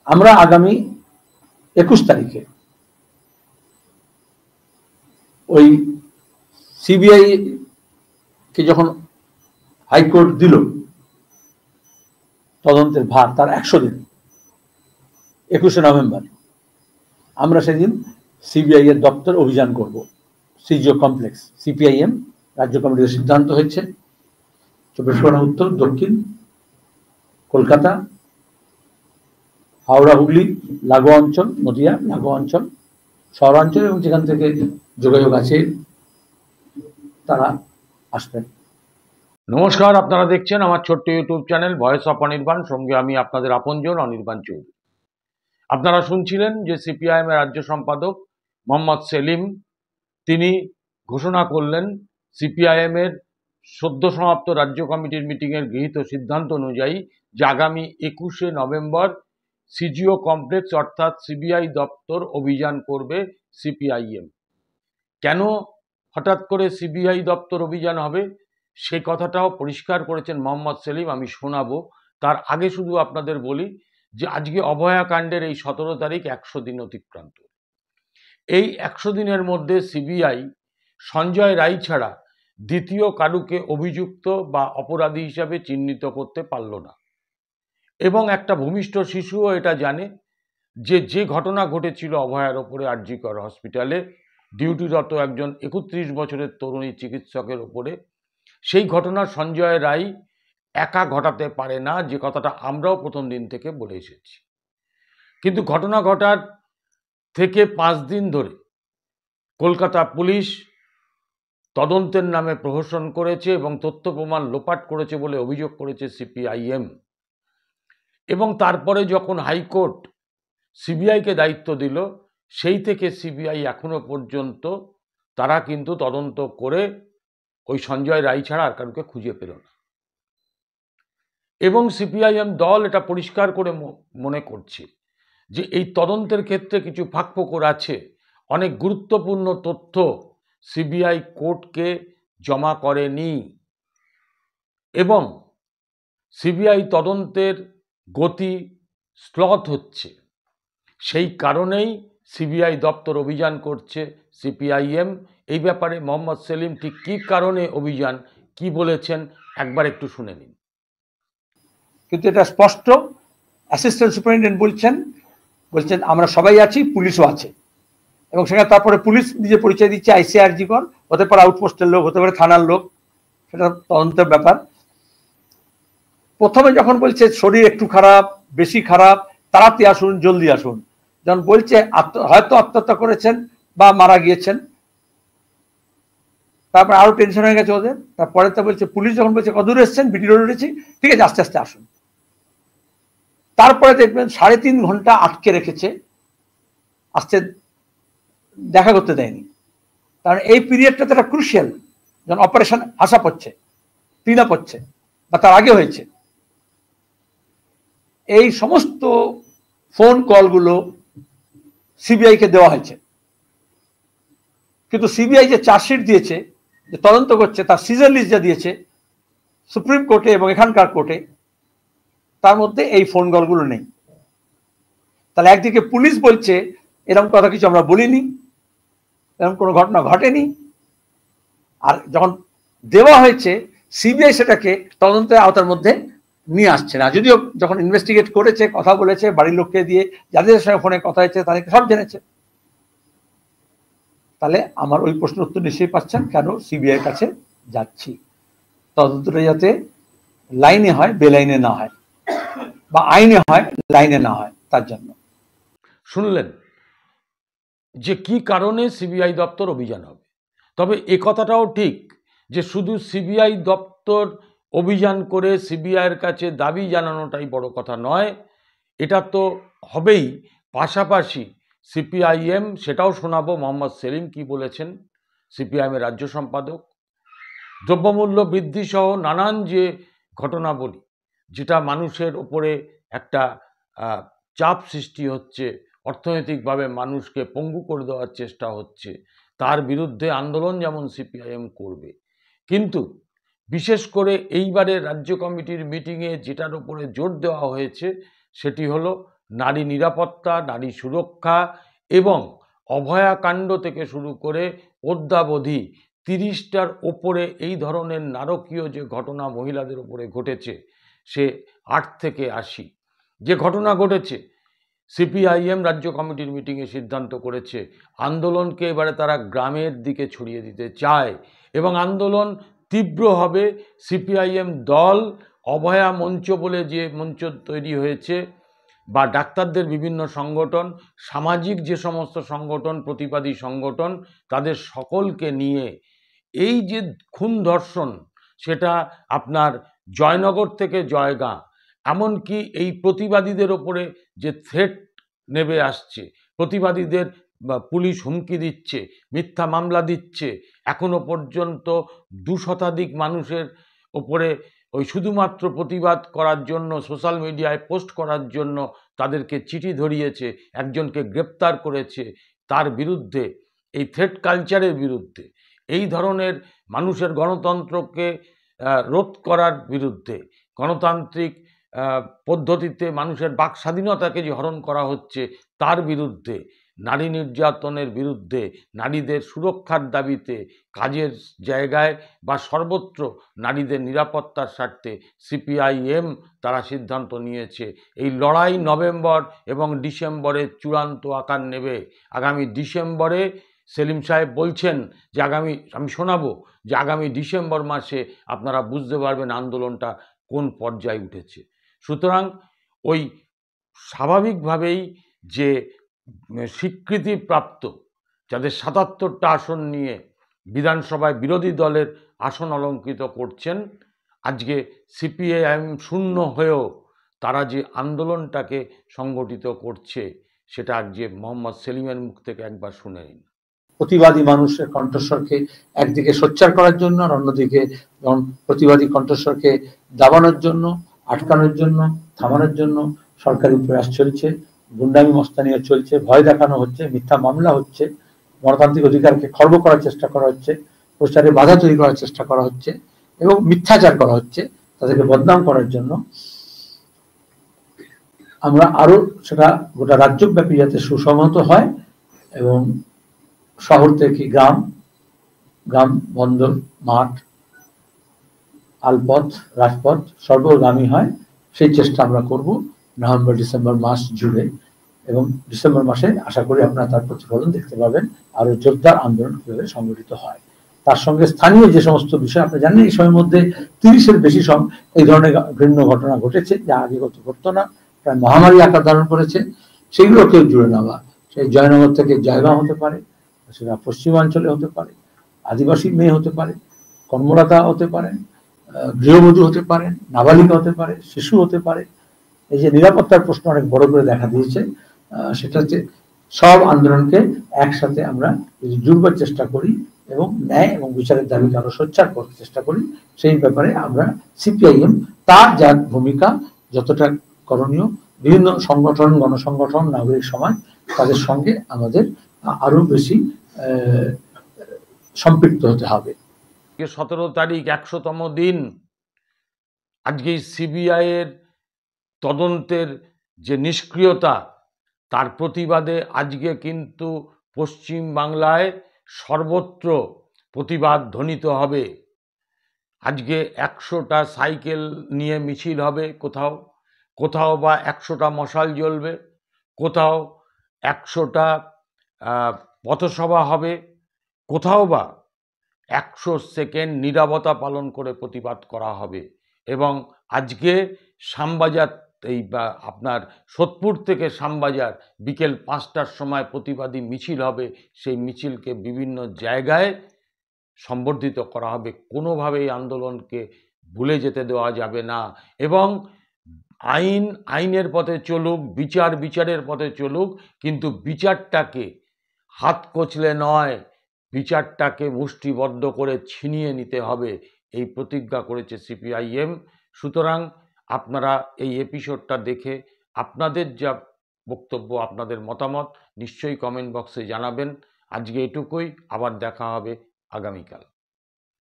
আমরা আগামী 21 তারিখে ওই সিবিআই কে যখন হাইকোর্ট দিল তদন্তের ভার, তার 100 দিন 21শে নভেম্বর আমরা সেদিন সিবিআই এর দপ্তর অভিযান করব। সিজিও কমপ্লেক্স, সিপিআইএম রাজ্য কমিটির সিদ্ধান্ত হয়েছে 24 পরগনা উত্তর, দক্ষিণ, কলকাতা, হাওড়া, হুগলি লাগোয়া অঞ্চল, নদিয়া লাগোয়া অঞ্চল, শহরাঞ্চল এবং যেখান থেকে যোগাযোগ আছে তারা আসবেন। নমস্কার, আপনারা দেখছেন আমার ছোট্ট YouTube channel voice of Anirban. সঙ্গে আমি আপনাদের আপনজন অনির্বাণ চৌধুরী। আপনারা শুনছিলেন যে সিপিআইএম এর রাজ্য সম্পাদক মোহাম্মদ সেলিম তিনি ঘোষণা করলেন সিপিআইএম এর সদ্য সমাপ্ত রাজ্য কমিটির মিটিংয়ের গৃহীত সিদ্ধান্ত অনুযায়ী যে আগামী 21শে নভেম্বর সিজিও কমপ্লেক্স অর্থাৎ সিবিআই দপ্তর অভিযান করবে সিপিআইএম। কেন হঠাৎ করে সিবিআই দপ্তর অভিযান হবে সেই কথাটাও পরিষ্কার করেছেন মোহাম্মদ সেলিম, আমি শোনাবো। তার আগে শুধু আপনাদের বলি যে আজকে অভয়াকাণ্ডের এই 17 তারিখ 100 দিন অতিক্রান্ত। এই 100 দিনের মধ্যে সিবিআই সঞ্জয় রায় ছাড়া দ্বিতীয় কারুকে অভিযুক্ত বা অপরাধী হিসাবে চিহ্নিত করতে পারল না। এবং একটা ভূমিষ্ঠ শিশুও এটা জানে যে ঘটনা ঘটেছিল অভয়ার ওপরে আরজি কর হসপিটালে ডিউটিরত একজন 31 বছরের তরুণী চিকিৎসকের ওপরে, সেই ঘটনা সঞ্জয় রায় একা ঘটাতে পারে না, যে কথাটা আমরাও প্রথম দিন থেকে বলে এসেছি। কিন্তু ঘটনা ঘটার থেকে 5 দিন ধরে কলকাতা পুলিশ তদন্তের নামে প্রহসন করেছে এবং তথ্য প্রমাণ লোপাট করেছে বলে অভিযোগ করেছে সিপিআইএম। এবং তারপরে যখন হাইকোর্ট সিবিআইকে দায়িত্ব দিল, সেই থেকে সিবিআই এখনো পর্যন্ত তারা কিন্তু তদন্ত করে ওই সঞ্জয় রায় ছাড়া আর কাউকে খুঁজে পেল না। এবং সিপিআইএম দল এটা পরিষ্কার করে মনে করছে যে এই তদন্তের ক্ষেত্রে কিছু ফাঁকফোকর আছে। অনেক গুরুত্বপূর্ণ তথ্য সিবিআই কোর্টকে জমা করেনি এবং সিবিআই তদন্তের গতি স্লথ হচ্ছে। সেই কারণেই সিবিআই দপ্তর অভিযান করছে সিপিআইএম। এই ব্যাপারে মোহাম্মদ সেলিম ঠিক কী কারণে অভিযান, কি বলেছেন একবার একটু শুনে নিন। কিন্তু এটা স্পষ্ট, অ্যাসিস্ট্যান্ট সুপারিনটেন্ডেন্ট বলছেন আমরা সবাই আছি, পুলিশও আছে। এবং সেখানে তারপরে পুলিশ নিজে পরিচয় দিচ্ছে আইসিআরজি কর, হতে পারে আউটপোস্টের লোক, হতে পারে থানার লোক, সেটা তদন্তের ব্যাপার। প্রথমে যখন বলছে শরীর একটু খারাপ, বেশি খারাপ, তাড়াতাড়ি আসুন, জলদি আসুন, যখন বলছে হয়তো আত্মহত্যা করেছেন বা মারা গিয়েছেন, তারপরে আরো টেনশন হয়ে গেছে ওদের। তারপরে তো বলছে পুলিশ যখন বলছে কদূর এসছেন, বিটি রোড এসেছি, ঠিক আছে আস্তে আস্তে আসুন। তারপরে দেখবেন 3.5 ঘন্টা আটকে রেখেছে, আসতে দেখা করতে দেয়নি। কারণ এই পিরিয়ডটা তো একটা ক্রুশিয়াল, যখন অপারেশন আসা পড়ছে, ক্লিন পড়ছে বা তার আগে হয়েছে। এই সমস্ত ফোন কলগুলো সিবিআইকে দেওয়া হয়েছে। কিন্তু সিবিআই যে চার্জশিট দিয়েছে, যে তদন্ত করছে, তার সিজার লিস্ট যা দিয়েছে সুপ্রিম কোর্টে এবং এখানকার কোর্টে, তার মধ্যে এই ফোন কলগুলো নেই। তাহলে একদিকে পুলিশ বলছে এরকম কথা কিছু আমরা বলিনি, এরকম কোনো ঘটনা ঘটেনি, আর যখন দেওয়া হয়েছে সিবিআই সেটাকে তদন্তের আওতার মধ্যে নিয়ে আসছে না। যদিও যখন ইনভেস্টিগেট করেছে, কথা বলেছে, বাড়ির লোককে দিয়ে যাদের সঙ্গে ফোনে কথা হয়েছে তাদেরকে সব জেনেছে। তাহলে আমার ওই প্রশ্নের উত্তর নিশ্চয়ই পাচ্ছেন কেন সিবিআই এর কাছে যাচ্ছি। তদন্তটা যাতে লাইনে হয়, বেলাইনে না হয়, বা আইনে হয়, লাইনে না হয়, তার জন্য। শুনলেন যে কি কারণে সিবিআই দপ্তর অভিযান হবে। তবে এ কথাটাও ঠিক যে শুধু সিবিআই দপ্তর অভিযান করে সিবিআইয়ের কাছে দাবি জানানোটাই বড় কথা নয়, এটা তো হবেই। পাশাপাশি সিপিআইএম, সেটাও শোনাবো মোহাম্মদ সেলিম কি বলেছেন, সিপিআইএমের রাজ্য সম্পাদক। দ্রব্যমূল্য বৃদ্ধি সহ নানান যে ঘটনাবলী, যেটা মানুষের ওপরে একটা চাপ সৃষ্টি হচ্ছে, অর্থনৈতিকভাবে মানুষকে পঙ্গু করে দেওয়ার চেষ্টা হচ্ছে, তার বিরুদ্ধে আন্দোলন যেমন সিপিআইএম করবে। কিন্তু বিশেষ করে এইবারে রাজ্য কমিটির মিটিংয়ে যেটার উপরে জোর দেওয়া হয়েছে সেটি হলো নারী নিরাপত্তা, নারী সুরক্ষা এবং অভয়াকাণ্ড থেকে শুরু করে অদ্যাবধি 30টার ওপরে এই ধরনের নারকীয় যে ঘটনা মহিলাদের উপরে ঘটেছে, সে 8 থেকে 80 যে ঘটনা ঘটেছে, সিপিআইএম রাজ্য কমিটির মিটিংয়ে সিদ্ধান্ত করেছে আন্দোলনকে এবারে তারা গ্রামের দিকে ছড়িয়ে দিতে চায় এবং আন্দোলন তীব্র হবে। সিপিআইএম দল অভয়া মঞ্চ বলে যে মঞ্চ তৈরি হয়েছে বা ডাক্তারদের বিভিন্ন সংগঠন, সামাজিক যে সমস্ত সংগঠন, প্রতিবাদী সংগঠন, তাদের সকলকে নিয়ে এই যে খুন ধর্ষণ, সেটা আপনার জয়নগর থেকে জয়গাঁ, এমনকি এই প্রতিবাদীদের ওপরে যে থ্রেট নেমে আসছে, প্রতিবাদীদের পুলিশ হুমকি দিচ্ছে, মিথ্যা মামলা দিচ্ছে, এখনো পর্যন্ত 2 শতাধিক মানুষের ওপরে ওই শুধুমাত্র প্রতিবাদ করার জন্য, সোশ্যাল মিডিয়ায় পোস্ট করার জন্য তাদেরকে চিঠি ধরিয়েছে, একজনকে গ্রেপ্তার করেছে। তার বিরুদ্ধে, এই থ্রেট কালচারের বিরুদ্ধে, এই ধরনের মানুষের গণতন্ত্রকে রোধ করার বিরুদ্ধে, গণতান্ত্রিক পদ্ধতিতে মানুষের বাক স্বাধীনতাকে যে হরণ করা হচ্ছে তার বিরুদ্ধে, নারী নির্যাতনের বিরুদ্ধে, নারীদের সুরক্ষার দাবিতে, কাজের জায়গায় বা সর্বত্র নারীদের নিরাপত্তার স্বার্থে সিপিআইএম তারা সিদ্ধান্ত নিয়েছে এই লড়াই নভেম্বর এবং ডিসেম্বরে চূড়ান্ত আকার নেবে। আগামী ডিসেম্বরে সেলিম সাহেব বলছেন যে আমি শোনাবো যে আগামী ডিসেম্বর মাসে আপনারা বুঝতে পারবেন আন্দোলনটা কোন পর্যায়ে উঠেছে। সুতরাং ওই স্বাভাবিকভাবেই যে স্বীকৃতিপ্রাপ্ত যাদের 77টা আসন নিয়ে বিধানসভায় বিরোধী দলের আসন অলঙ্কৃত করছেন, আজকে সিপিআইএম শূন্য হয়েও তারা যে আন্দোলনটাকে সংগঠিত করছে, সেটা আজকে মোহাম্মদ সেলিমের মুখ থেকে একবার শুনে নিন। প্রতিবাদী মানুষের কণ্ঠস্বরকে একদিকে সোচ্চার করার জন্য আর অন্যদিকে প্রতিবাদী কণ্ঠস্বরকে দাবানোর জন্য, আটকানোর জন্য, থামানোর জন্য সরকারি প্রয়াস চলছে, গুন্ডামি মস্তানিয়া চলছে, ভয় দেখানো হচ্ছে, মিথ্যা মামলা হচ্ছে, গণতান্ত্রিক অধিকারকে খর্ব করার চেষ্টা করা হচ্ছে, প্রচারে বাধা তৈরি করার চেষ্টা করা হচ্ছে এবং মিথ্যাচার করা হচ্ছে তাদেরকে বদনাম করার জন্য। আমরা আরো সেটা গোটা রাজ্যব্যাপী যাতে সুসংহত হয় এবং শহর থেকে গ্রাম, গ্রাম বন্দর, মাঠ, আলপথ, রাজপথ সর্বগামী হয়, সেই চেষ্টা আমরা করব নভেম্বর ডিসেম্বর মাস জুড়ে। এবং ডিসেম্বর মাসে আশা করি আপনারা তার প্রতিফলন দেখতে পাবেন, আরো জোরদার আন্দোলন কিভাবে সংগঠিত হয়। তার সঙ্গে স্থানীয় যে সমস্ত বিষয় আপনি জানেন, এই সময়ের মধ্যে 30-এর বেশি এই ধরনের ঘৃণ্য ঘটনা ঘটেছে যা আগে ঘটতো না, প্রায় মহামারী আকার ধারণ করেছে, সেগুলো কেউ জুড়ে নেওয়া। সেই জয়নগর থেকে জয়গাঁও হতে পারে, সেটা পশ্চিমাঞ্চলে হতে পারে, আদিবাসী মেয়ে হতে পারে, কর্মরতা হতে পারেন, গৃহবধূ হতে পারেন, নাবালিকা হতে পারে, শিশু হতে পারে। এই যে নিরাপত্তার প্রশ্ন অনেক বড় করে দেখা দিয়েছে, সেটা হচ্ছে সব আন্দোলনকে একসাথে আমরা যদি জুড়বার চেষ্টা করি এবং ন্যায় এবং বিচারের দাবিকে আরো সোচ্চার করতে চেষ্টা করি, সেই ব্যাপারে আমরা সিপিআইএম তার যা ভূমিকা যতটা করণীয়, বিভিন্ন সংগঠন, গণসংগঠন, নাগরিক সমাজ, তাদের সঙ্গে আমাদের আরো বেশি সম্পৃক্ত হতে হবে। 17 তারিখ 100তম দিন। আজকে সিবিআই এর তদন্তের যে নিষ্ক্রিয়তা, তার প্রতিবাদে আজকে কিন্তু পশ্চিম বাংলায় সর্বত্র প্রতিবাদ ধ্বনিত হবে। আজকে 100টা সাইকেল নিয়ে মিছিল হবে, কোথাও কোথাও বা 100টা মশাল জ্বলবে, কোথাও 100টা পথসভা হবে, কোথাও বা 100 সেকেন্ড নীরবতা পালন করে প্রতিবাদ করা হবে। এবং আজকে শ্যামবাজার আপনার সোদপুর থেকে শ্যামবাজার বিকেল 5টার সময় প্রতিবাদী মিছিল হবে। সেই মিছিলকে বিভিন্ন জায়গায় সম্বর্ধিত করা হবে। কোনোভাবেই আন্দোলনকে ভুলে যেতে দেওয়া যাবে না এবং আইন আইনের পথে চলুক, বিচার বিচারের পথে চলুক, কিন্তু বিচারটাকে হাত কচলে নয়, বিচারটাকে মুষ্টিবদ্ধ করে ছিনিয়ে নিতে হবে, এই প্রতিজ্ঞা করেছে সিপিআইএম। সুতরাং আপনারা এই এপিসোডটা দেখে আপনাদের যা বক্তব্য, আপনাদের মতামত নিশ্চয়ই কমেন্ট বক্সে জানাবেন। আজকে এটুকুই, আবার দেখা হবে আগামীকাল।